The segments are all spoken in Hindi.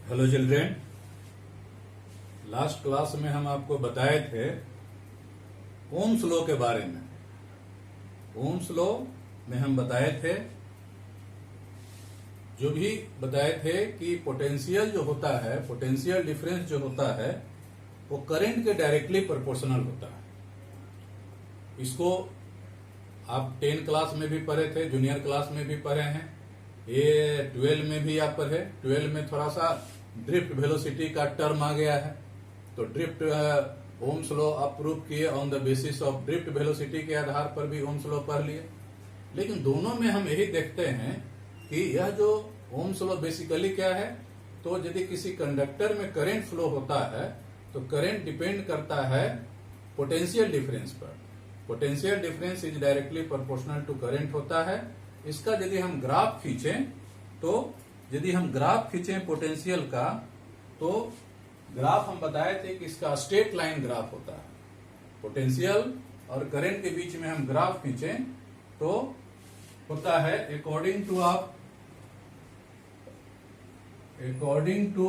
हेलो चिल्ड्रेन, लास्ट क्लास में हम आपको बताए थे ओम्स लॉ के बारे में। ओम्स लॉ में हम बताए थे कि पोटेंशियल जो होता है, पोटेंशियल डिफरेंस जो होता है वो करंट के डायरेक्टली प्रोपोर्शनल होता है। इसको आप 10 क्लास में भी पढ़े थे, जूनियर क्लास में भी पढ़े हैं, ये 12 में भी आप पढ़े। 12 में थोड़ा सा ड्रिफ्ट वेलोसिटी का टर्म आ गया है, तो ड्रिफ्ट ओम्स लॉ आप प्रूव किए on the basis of drift velocity के आधार पर भी ओम्स लॉ पढ़ लिए। लेकिन दोनों में हम यही देखते हैं कि यह जो ओम्स लॉ बेसिकली क्या है, तो यदि किसी कंडक्टर में करंट फ्लो होता है तो करंट डिपेंड करता है पोटेंशियल डिफरेंस पर। Potential difference is directly proportional to current होता है। इसका यदि हम ग्राफ खींचें पोटेंशियल का, तो ग्राफ हम बताए थे कि इसका स्ट्रेट लाइन ग्राफ होता है। पोटेंशियल और करंट के बीच में हम ग्राफ खींचें तो होता है अकॉर्डिंग टू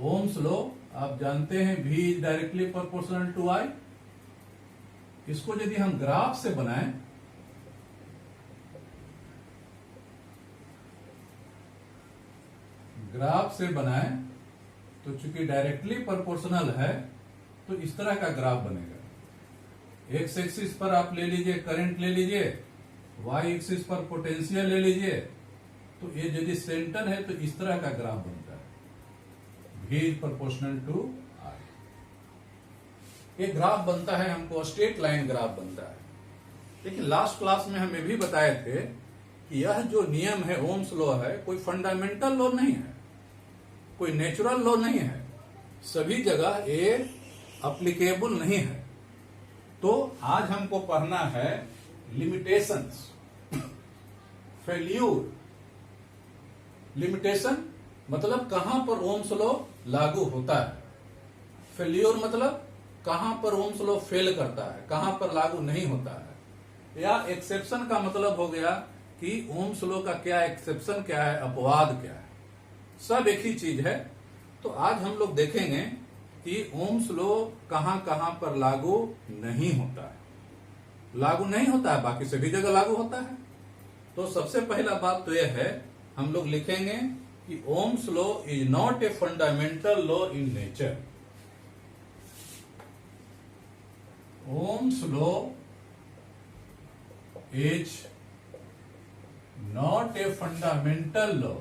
ओम्स लॉ आप जानते हैं V is directly proportional to I। इसको यदि हम ग्राफ से बनाएं तो चूंकि डायरेक्टली प्रोपोर्शनल है तो इस तरह का ग्राफ बनेगा। एक्स एक्सिस पर आप ले लीजिए करंट ले लीजिए, वाई एक्सिस पर पोटेंशियल ले लीजिए, तो ये यदि सेंटर है तो इस तरह का ग्राफ बनता है, V is proportional to I। ये ग्राफ बनता है, हमको स्ट्रेट लाइन ग्राफ बनता है। लेकिन लास्ट क्लास में हम ये भी बताए थे कि यह जो नियम है, ओम्स लॉ है, कोई फंडामेंटल लॉ नहीं है, कोई नेचुरल लॉ नहीं है, सभी जगह ये अप्लीकेबल नहीं है। तो आज हमको पढ़ना है लिमिटेशंस, फेल्यूर। लिमिटेशन मतलब कहां पर ओम्स लॉ लागू होता है, फेल्यूर मतलब कहां पर ओम्स लॉ फेल करता है, कहां पर लागू नहीं होता है। या एक्सेप्शन का मतलब हो गया कि ओम्स लॉ का क्या एक्सेप्शन क्या है, अपवाद क्या है, सब एक ही चीज है। तो आज हम लोग देखेंगे कि ओम्स लॉ कहां कहां पर लागू नहीं होता है। लागू नहीं होता है, बाकी सभी जगह लागू होता है। तो सबसे पहला बात तो यह है, हम लोग लिखेंगे कि Ohm's law is not a fundamental law in nature. Ohm's law is not a fundamental law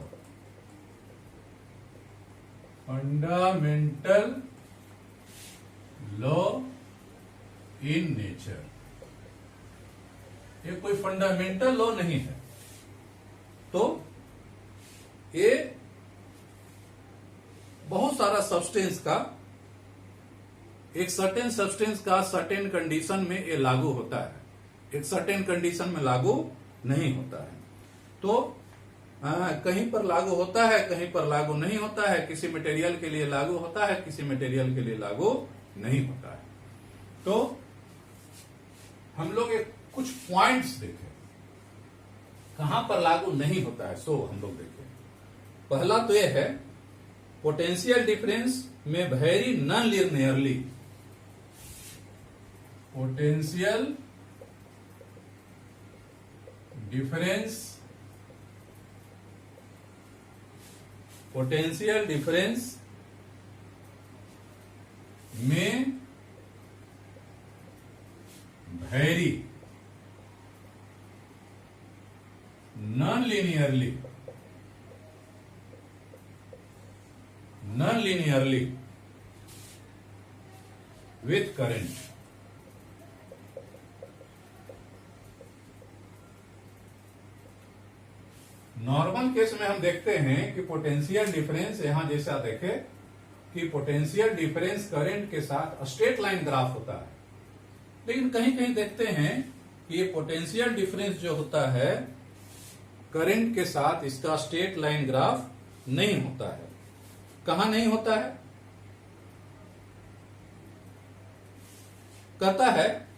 in nature. ये कोई फंडामेंटल लॉ नहीं है। तो ये बहुत सारा सब्सटेंस का, एक सर्टेन सब्सटेंस का सर्टेन कंडीशन में ये लागू होता है, एक सर्टेन कंडीशन में लागू नहीं होता है। तो कहीं पर लागू होता है, कहीं पर लागू नहीं होता है, किसी मटेरियल के लिए लागू होता है, किसी मटेरियल के लिए लागू नहीं होता है। तो हम लोग एक कुछ पॉइंट्स देखें कहां पर लागू नहीं होता है, सो हम लोग देखें। पहला तो यह है, पोटेंशियल डिफरेंस में vary non linearly. Potential difference में vary non linearly with current. Normal case में हम देखते हैं कि पोटेंशियल डिफरेंस, यहां जैसा देखे कि पोटेंशियल डिफरेंस करंट के साथ स्ट्रेट लाइन ग्राफ होता है। लेकिन कहीं कहीं देखते हैं कि ये पोटेंशियल डिफरेंस जो होता है करंट के साथ, इसका स्ट्रेट लाइन ग्राफ नहीं होता है। कहां नहीं होता है? कहता है,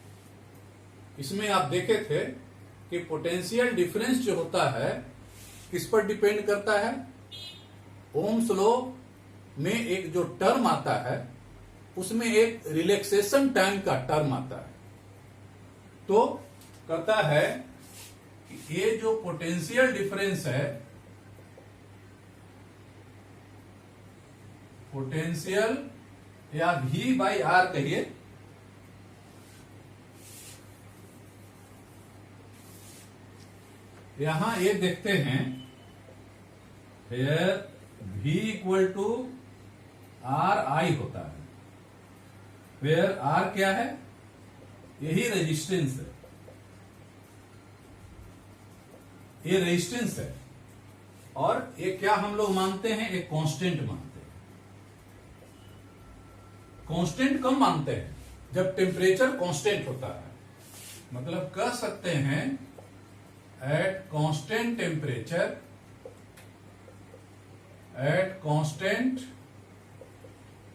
इसमें आप देखे थे कि पोटेंशियल डिफरेंस जो होता है किस पर डिपेंड करता है? ओम्स लॉ में एक जो टर्म आता है उसमें एक रिलैक्सेशन टाइम का टर्म आता है। तो कहता है कि ये जो पोटेंशियल डिफरेंस है, पोटेंशियल या V बाई आर कहिए, यहां ये देखते हैं V equal to R I होता है, वेयर आर क्या है? यही रेजिस्टेंस है, ये रेजिस्टेंस है। और ये क्या हम लोग मानते हैं? एक कांस्टेंट मानते हैं। कांस्टेंट कब मानते हैं? जब टेम्परेचर कांस्टेंट होता है। मतलब कह सकते हैं at constant temperature, at constant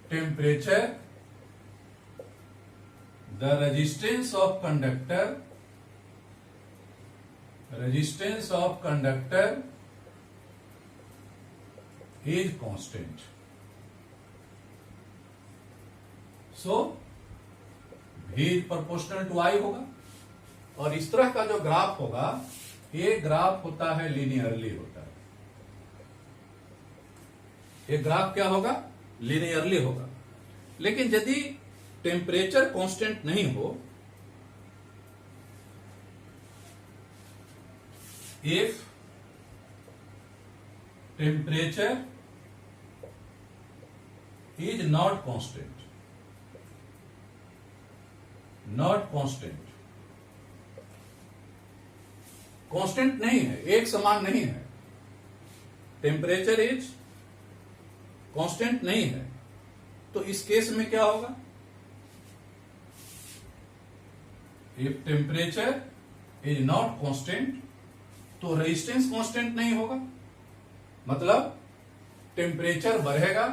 temperature the resistance of conductor is constant. So V is proportional to I होगा। और इस तरह का जो ग्राफ होगा, ये ग्राफ होता है लीनियरली होता है। ये ग्राफ क्या होगा? लीनियरली होगा। लेकिन यदि टेम्परेचर कांस्टेंट नहीं हो, if temperature is not constant, constant नहीं है, एक समान नहीं है, टेम्परेचर इज कांस्टेंट नहीं है, तो इस केस में क्या होगा? If temperature is not constant, तो रेजिस्टेंस कांस्टेंट नहीं होगा। मतलब टेम्परेचर बढ़ेगा,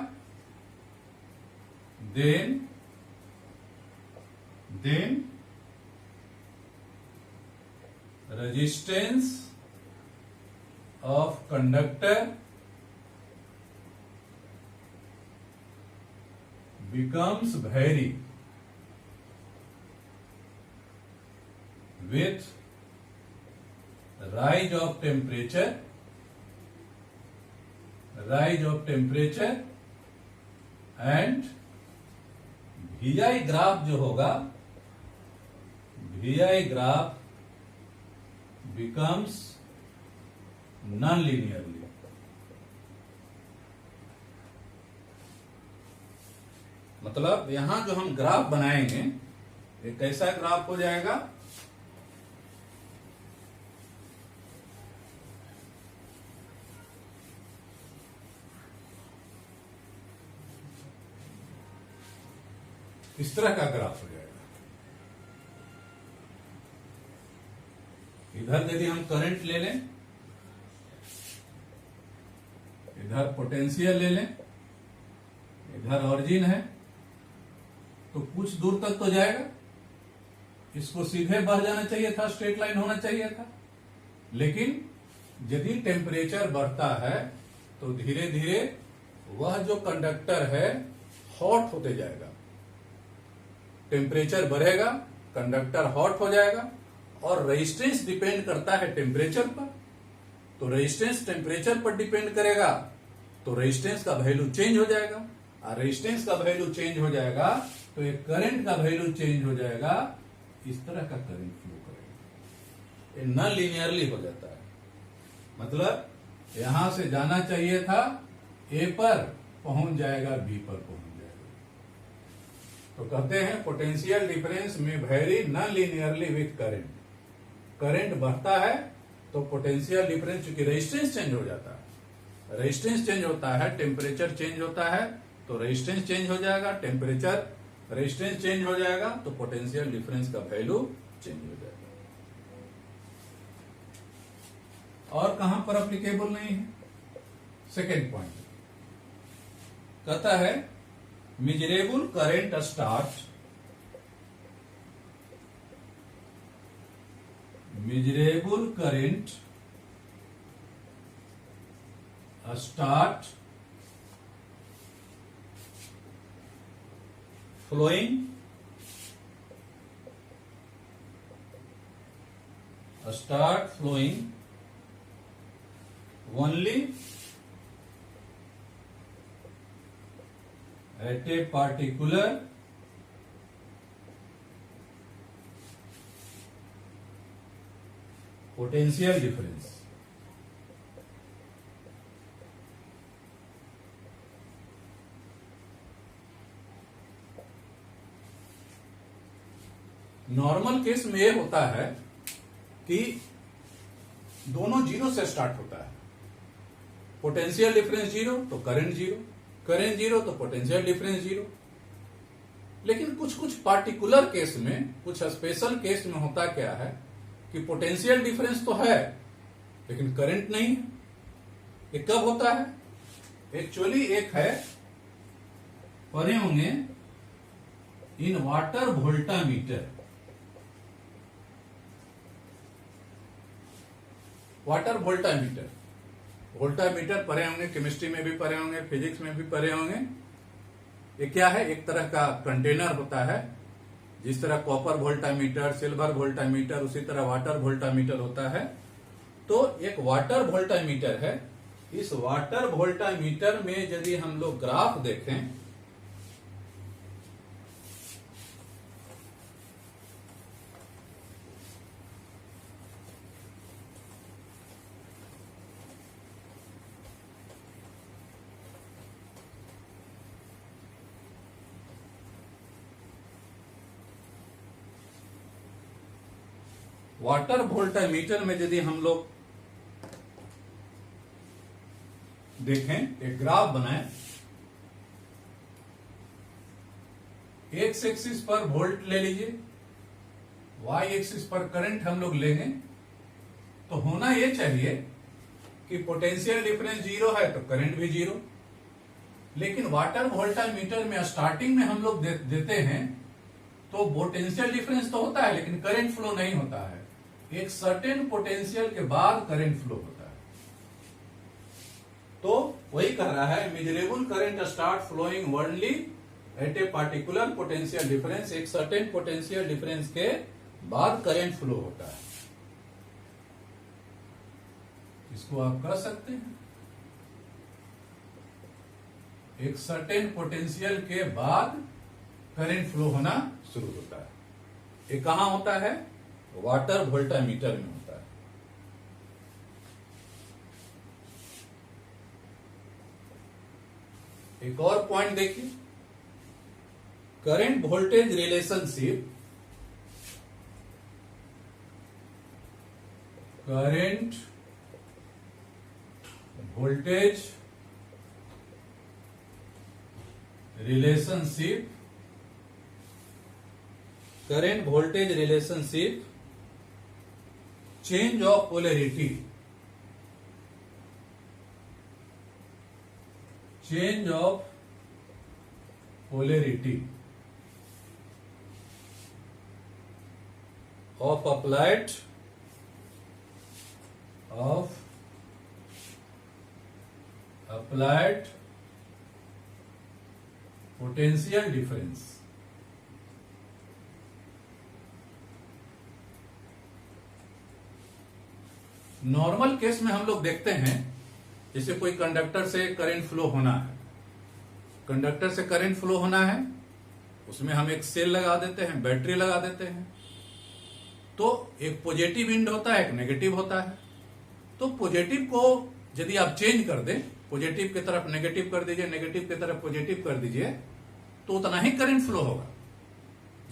then resistance of conductor becomes vary with rise of temperature and VI graph जो होगा, VI graph becomes non linearly. मतलब यहां जो हम ग्राफ बनाएंगे, एक कैसा ग्राफ हो जाएगा? इस तरह का ग्राफ हो जाएगा। इधर यदि हम करंट ले लें, इधर पोटेंशियल ले लें, इधर ऑरिजिन है, तो कुछ दूर तक तो जाएगा, इसको सीधे बढ़ जाना चाहिए था, स्ट्रेट लाइन होना चाहिए था। लेकिन यदि टेम्परेचर बढ़ता है तो धीरे धीरे वह जो कंडक्टर है हॉट होते जाएगा। टेम्परेचर बढ़ेगा, कंडक्टर हॉट हो जाएगा, और रेजिस्टेंस डिपेंड करता है टेम्परेचर पर। तो रेजिस्टेंस टेम्परेचर पर डिपेंड करेगा, तो रेजिस्टेंस का वैल्यू चेंज हो जाएगा, और रेजिस्टेंस का वैल्यू चेंज हो जाएगा तो ये करंट का वैल्यू चेंज हो जाएगा। इस तरह का करंट फ्लो करेगा, ये नॉन लीनियरली हो जाता है। मतलब यहां से जाना चाहिए था ए पर, पहुंच जाएगा बी पर पहुंच जाएगा। तो कहते हैं पोटेंशियल डिफरेंस में vary non linearly with current. Current बढ़ता है तो पोटेंशियल डिफरेंस, चूंकि रेजिस्टेंस चेंज हो जाता है, रेजिस्टेंस चेंज होता है, टेम्परेचर चेंज होता है तो रेजिस्टेंस चेंज हो जाएगा, टेम्परेचर रेजिस्टेंस चेंज हो जाएगा तो पोटेंशियल डिफरेंस का वैल्यू चेंज हो जाएगा। और कहां पर अप्लीकेबल नहीं है? सेकेंड पॉइंट कहता है miserable current start, miserable current start flowing only at a particular potential difference. Normal case में यह होता है कि दोनों जीरो से स्टार्ट होता है। पोटेंशियल डिफरेंस जीरो तो करंट जीरो, करंट जीरो तो पोटेंशियल डिफरेंस जीरो। लेकिन कुछ पार्टिकुलर केस में, कुछ स्पेशल केस में होता क्या है कि पोटेंशियल डिफरेंस तो है लेकिन करंट नहीं है। ये कब होता है? एक्चुअली एक है, पढ़े होंगे, in water voltameter. Water voltameter, voltameter पढ़े होंगे, केमिस्ट्री में भी पढ़े होंगे, फिजिक्स में भी पढ़े होंगे। ये क्या है? एक तरह का कंटेनर होता है। जिस तरह कॉपर वोल्टामीटर, सिल्वर वोल्टामीटर, उसी तरह वाटर वोल्टामीटर होता है। तो एक वाटर वोल्टामीटर है। इस वाटर वोल्टामीटर में यदि हम लोग ग्राफ देखें, वाटर वोल्टामीटर में यदि हम लोग देखें, एक ग्राफ बनाएं, एक्स एक्सिस पर वोल्ट ले लीजिए, वाई एक्सिस पर करंट हम लोग लेंगे, तो होना यह चाहिए कि पोटेंशियल डिफरेंस जीरो है तो करंट भी जीरो। लेकिन वाटर वोल्टामीटर में स्टार्टिंग में हम लोग देते हैं तो पोटेंशियल डिफरेंस तो होता है लेकिन करंट फ्लो नहीं होता है। एक सर्टेन पोटेंशियल के बाद करंट फ्लो होता है। तो वही कह रहा है, measurable current start flowing only at a particular potential difference. एक सर्टेन पोटेंशियल डिफरेंस के बाद करंट फ्लो होता है। इसको आप कह सकते हैं, एक सर्टेन पोटेंशियल के बाद करंट फ्लो होना शुरू होता है। ये कहां होता है? वाटर वोल्टामीटर में होता है। एक और पॉइंट देखिए, current voltage relationship, current voltage relationship, current voltage relationship, change of polarity, change of polarity of applied potential difference। Normal case में हम लोग देखते हैं, जैसे कोई कंडक्टर से करंट फ्लो होना है, कंडक्टर से करंट फ्लो होना है, उसमें हम एक सेल लगा देते हैं, बैटरी लगा देते हैं। तो एक पॉजिटिव एंड होता है, एक नेगेटिव होता है। तो पॉजिटिव को यदि आप चेंज कर दें, पॉजिटिव की तरफ नेगेटिव कर दीजिए, नेगेटिव की तरफ पॉजिटिव कर दीजिए, तो उतना ही करंट फ्लो होगा।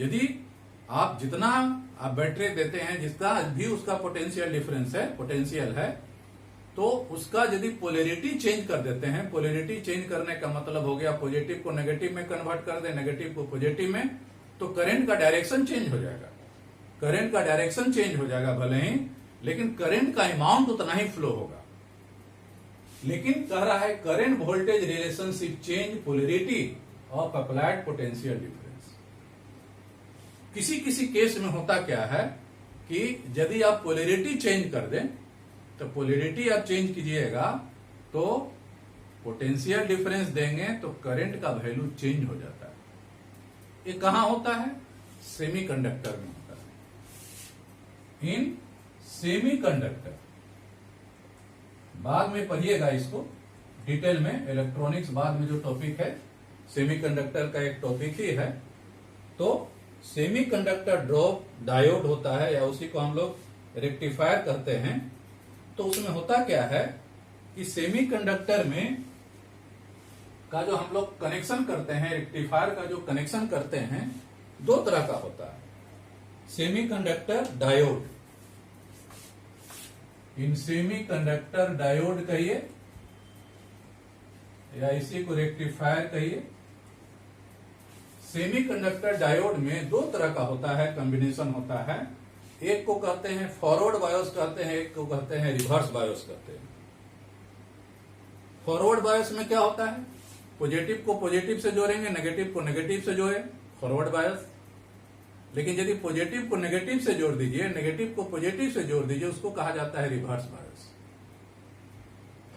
यदि आप जितना आप बैटरी देते हैं, जिसका भी उसका पोटेंशियल डिफरेंस है, पोटेंशियल है, तो उसका यदि पोलैरिटी चेंज कर देते हैं, पोलैरिटी चेंज करने का मतलब हो गया पॉजिटिव को नेगेटिव में कन्वर्ट कर दे, नेगेटिव को पॉजिटिव में, तो करंट का डायरेक्शन चेंज हो जाएगा। करंट का डायरेक्शन चेंज हो जाएगा भले ही, लेकिन करंट का अमाउंट उतना ही फ्लो होगा। लेकिन कह रहा है current voltage relationship change polarity of applied potential difference. किसी किसी केस में होता क्या है कि यदि आप पोलैरिटी चेंज कर दें, तो पोलैरिटी आप चेंज कीजिएगा तो पोटेंशियल डिफरेंस देंगे तो करंट का वैल्यू चेंज हो जाता है। ये कहां होता है? सेमीकंडक्टर में होता है, इन सेमीकंडक्टर। बाद में पढ़िएगा इसको डिटेल में, इलेक्ट्रॉनिक्स बाद में जो टॉपिक है, सेमीकंडक्टर का एक टॉपिक ही है। तो सेमीकंडक्टर ड्रॉप डायोड होता है, या उसी को हम लोग रेक्टिफायर कहते हैं। तो उसमें होता क्या है कि सेमीकंडक्टर में का जो हम लोग कनेक्शन करते हैं, रेक्टिफायर का जो कनेक्शन करते हैं, दो तरह का होता है। सेमीकंडक्टर डायोड, इन सेमीकंडक्टर डायोड कहिए या इसी को रेक्टिफायर कहिए। सेमीकंडक्टर डायोड में दो तरह का होता है, कॉम्बिनेशन होता है। एक को कहते हैं फॉरवर्ड बायोस कहते हैं, एक को कहते हैं रिवर्स बायोस कहते हैं। फॉरवर्ड बायोस में क्या होता है? पॉजिटिव को पॉजिटिव से जोड़ेंगे, नेगेटिव को नेगेटिव से जोड़े, फॉरवर्ड बायोस। लेकिन यदि पॉजिटिव को नेगेटिव से जोड़ दीजिए, नेगेटिव को पॉजिटिव से जोड़ दीजिए, उसको कहा जाता है रिवर्स बायोस।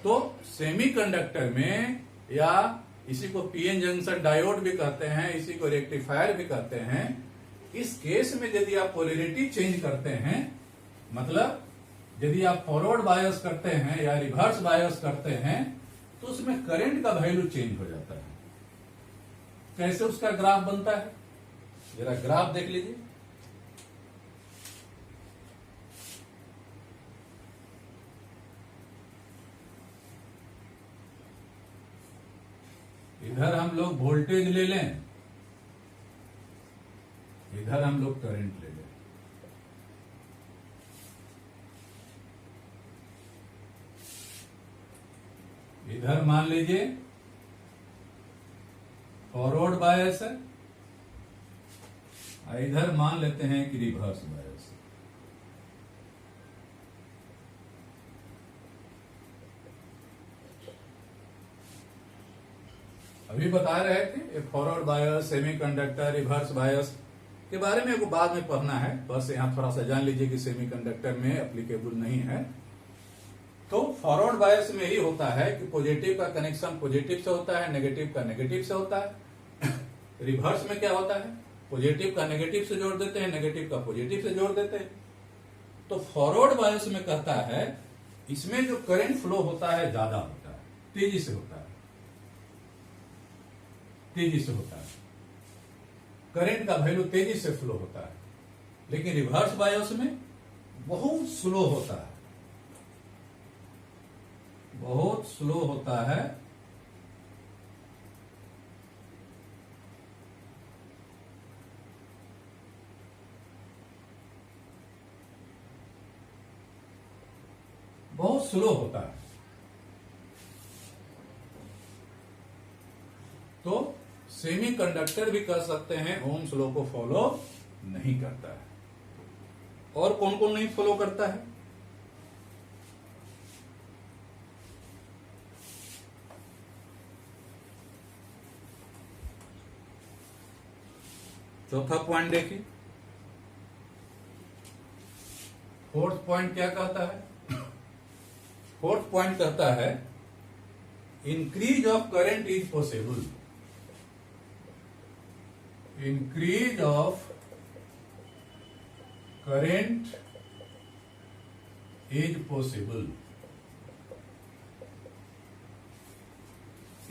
तो सेमीकंडक्टर में, या इसी को पीएन जंक्शन डायोड भी कहते हैं, इसी को रेक्टिफायर भी कहते हैं, इस केस में यदि आप पोलैरिटी चेंज करते हैं, मतलब यदि आप फॉरवर्ड बायस करते हैं या रिवर्स बायस करते हैं, तो उसमें करंट का वैल्यू चेंज हो जाता है। कैसे उसका ग्राफ बनता है, जरा ग्राफ देख लीजिए। इधर हम लोग वोल्टेज ले लें, इधर हम लोग करंट ले लें। इधर मान लीजिए फॉरवर्ड बायस है, और इधर मान लेते हैं कि रिवर्स बायस। अभी बता रहे थे forward bias, semiconductor, reverse bias के बारे में, वो बाद में पढ़ना है। बस यहां थोड़ा सा जान लीजिए कि सेमीकंडक्टर में एप्लीकेबल नहीं है। तो फॉरवर्ड बायस में ही होता है कि पॉजिटिव का कनेक्शन पॉजिटिव से होता है, नेगेटिव का नेगेटिव से होता है। रिवर्स में क्या होता है? पॉजिटिव का नेगेटिव से जोड़ देते हैं, नेगेटिव का पॉजिटिव से जोड़ देते हैं। तो फॉरवर्ड बायस में कहता है इसमें जो करंट फ्लो होता है ज्यादा होता है, तेजी से होता है, तेजी से होता है, करंट का वैल्यू तेजी से फ्लो होता है। लेकिन रिवर्स बायस में बहुत स्लो होता है, बहुत स्लो होता है। बहुत स्लो होता है। तो सेमीकंडक्टर भी कह सकते हैं ओम्स लॉ को फॉलो नहीं करता है। और कौन कौन नहीं फॉलो करता है? चौथा पॉइंट देखिए, फोर्थ पॉइंट क्या कहता है? फोर्थ पॉइंट कहता है increase of current is possible, increase of current is possible,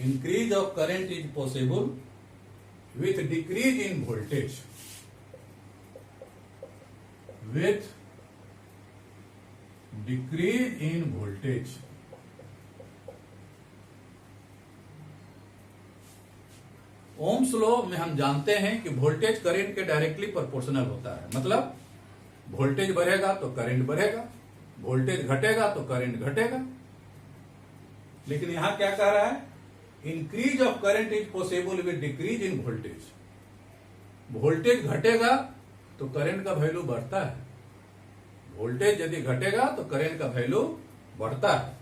increase of current is possible with decrease in voltage, with decrease in voltage। Ohm's law में हम जानते हैं कि वोल्टेज करंट के डायरेक्टली प्रोपोर्शनल होता है। मतलब वोल्टेज बढ़ेगा तो करंट बढ़ेगा, वोल्टेज घटेगा तो करंट घटेगा। लेकिन यहां क्या कह रहा है? Increase of current is possible with decrease in voltage. Voltage घटेगा तो करंट का वैल्यू बढ़ता है, वोल्टेज यदि घटेगा तो करंट का वैल्यू बढ़ता है।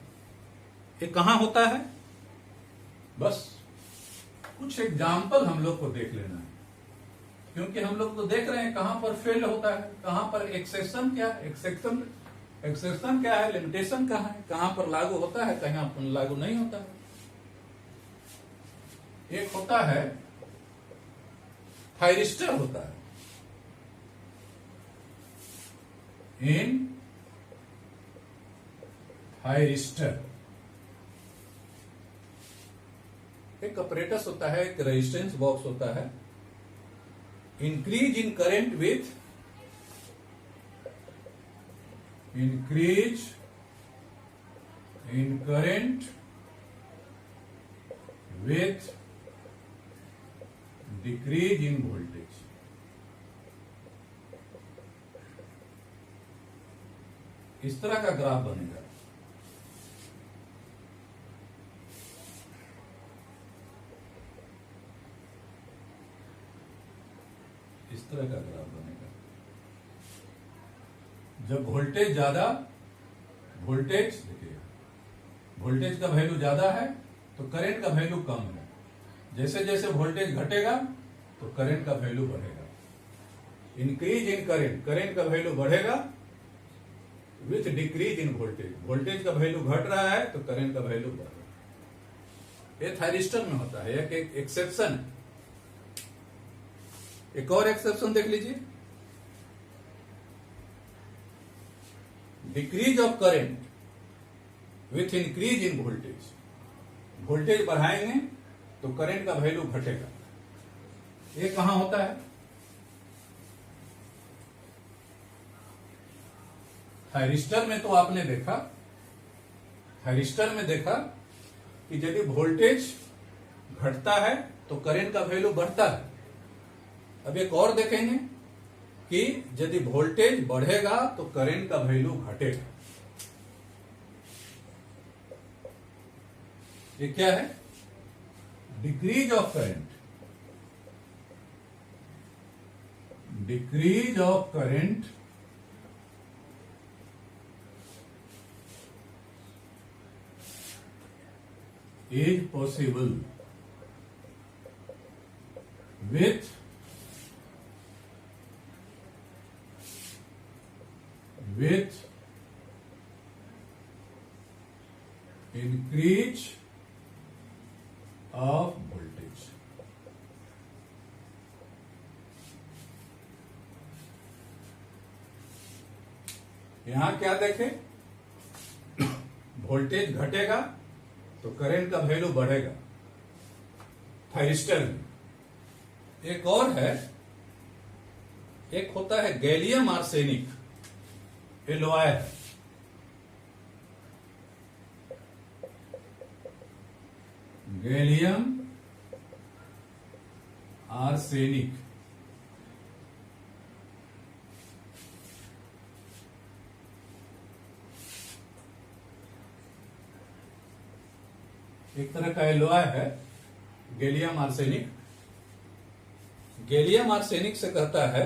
ये कहां होता है? बस कुछ एग्जाम्पल हम लोग को देख लेना है, क्योंकि हम लोग तो देख रहे हैं कहां पर फेल होता है, कहां पर एक्सेप्शन क्या है, एक्सेप्शन क्या है, लिमिटेशन कहां है, कहां पर लागू होता है, कहां पर लागू नहीं होता है। एक होता है थायरिस्टर होता है। इन थायरिस्टर एक अपरेटस होता है, एक रेजिस्टेंस बॉक्स होता है। Increase in current with increase in current with decrease in voltage। इस तरह का ग्राफ बनेगा। इस तरह का ग्राफ बनेगा। जब वोल्टेज ज्यादा, वोल्टेज देखिए, वोल्टेज का वैल्यू ज्यादा है तो करंट का वैल्यू कम है। जैसे जैसे वोल्टेज घटेगा तो करंट का वैल्यू बढ़ेगा। इंक्रीज इन करंट, करंट का वैल्यू बढ़ेगा with decrease in voltage, voltage का वैल्यू घट रहा है तो करंट का वैल्यू बढ़ रहा है। ये थायरिस्टर में होता है, एक एक्सेप्शन है। एक और एक्सेप्शन देख लीजिए, decrease of current with increase in voltage, voltage बढ़ाएंगे तो करंट का वैल्यू घटेगा। ये कहां होता है? थायरिस्टर में तो आपने देखा, थायरिस्टर में देखा कि यदि वोल्टेज घटता है तो करंट का वैल्यू बढ़ता है। अब एक और देखेंगे कि यदि वोल्टेज बढ़ेगा तो करंट का वैल्यू घटेगा। ये क्या है? Decrease of current, decrease of current is possible with increase of voltage। यहां क्या देखें? वोल्टेज घटेगा तो करंट का वैल्यू बढ़ेगा थायरिस्टर में। एक और है, एक होता है गैलियम आर्सेनिक, ये लोहा है। गैलियम आर्सेनिक एक तरह का लोहा है, गैलियम आर्सेनिक। गैलियम आर्सेनिक से कहता है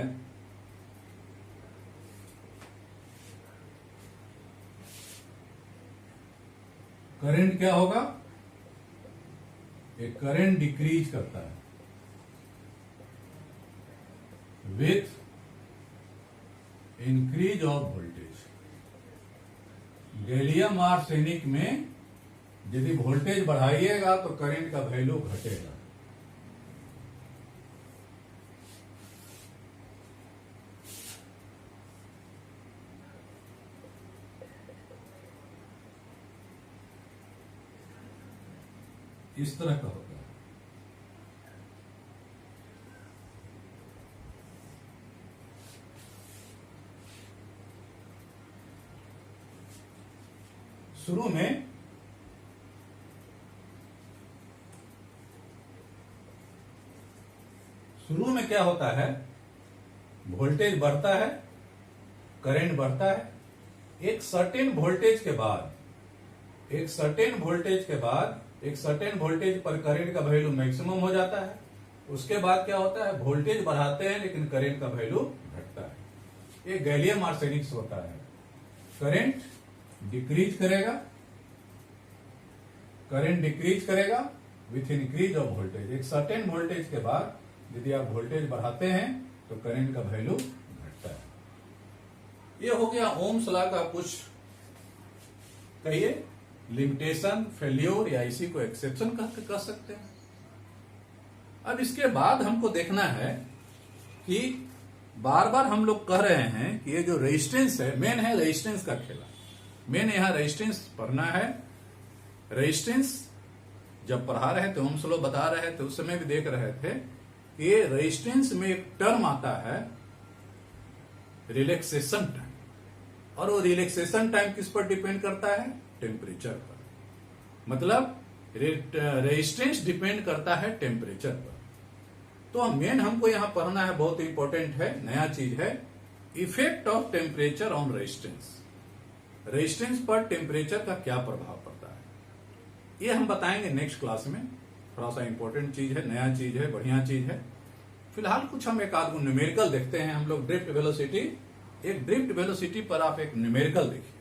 करंट क्या होगा? ये करंट डिक्रीज करता है with increase of voltage. Gallium arsenic में यदि वोल्टेज बढ़ाइएगा तो करंट का वैल्यू घटेगा। इस तरह का होता है। शुरू में क्या होता है? वोल्टेज बढ़ता है, करंट बढ़ता है। एक सर्टेन वोल्टेज के बाद, एक सर्टेन वोल्टेज पर करंट का वैल्यू मैक्सिमम हो जाता है। उसके बाद क्या होता है? वोल्टेज बढ़ाते हैं लेकिन करंट का वैल्यू घटता है। ये गैलियम आर्सेनिक से होता है। करंट डिक्रीज करेगा, करंट डिक्रीज करेगा विथ इंक्रीज ऑफ वोल्टेज। एक सर्टेन वोल्टेज के बाद यदि आप वोल्टेज बढ़ाते हैं तो करंट का वैल्यू घटता है। ये हो गया ओम्स लॉ का कुछ कहिए लिमिटेशन, फेल्योर या इसी को एक्सेप्शन कह सकते हैं। अब इसके बाद हमको देखना है कि बार बार हम लोग कह रहे हैं कि ये जो रेजिस्टेंस है, मेन है रेजिस्टेंस का खेला। मेन यहां रेजिस्टेंस पढ़ना है। रेजिस्टेंस जब पढ़ा रहे थे, ओम्स लॉ बता रहे थे, उस समय भी देख रहे थे कि ये रेजिस्टेंस में एक टर्म आता है रिलैक्सेशन टाइम, और वो रिलैक्सेशन टाइम किस पर डिपेंड करता है? टेम्परेचर पर। मतलब रेजिस्टेंस डिपेंड करता है टेम्परेचर पर। तो मेन हमको यहां पढ़ना है, बहुत इंपॉर्टेंट है, नया चीज है, effect of temperature on resistance. Resistance पर टेम्परेचर का क्या प्रभाव पड़ता है, ये हम बताएंगे नेक्स्ट क्लास में। थोड़ा सा इंपॉर्टेंट चीज है, नया चीज है, बढ़िया चीज है। फिलहाल कुछ हम एक आध न्यूमेरिकल देखते हैं हम लोग। ड्रिफ्ट वेलोसिटी, एक ड्रिफ्ट वेलोसिटी पर आप एक न्यूमेरिकल देखिए।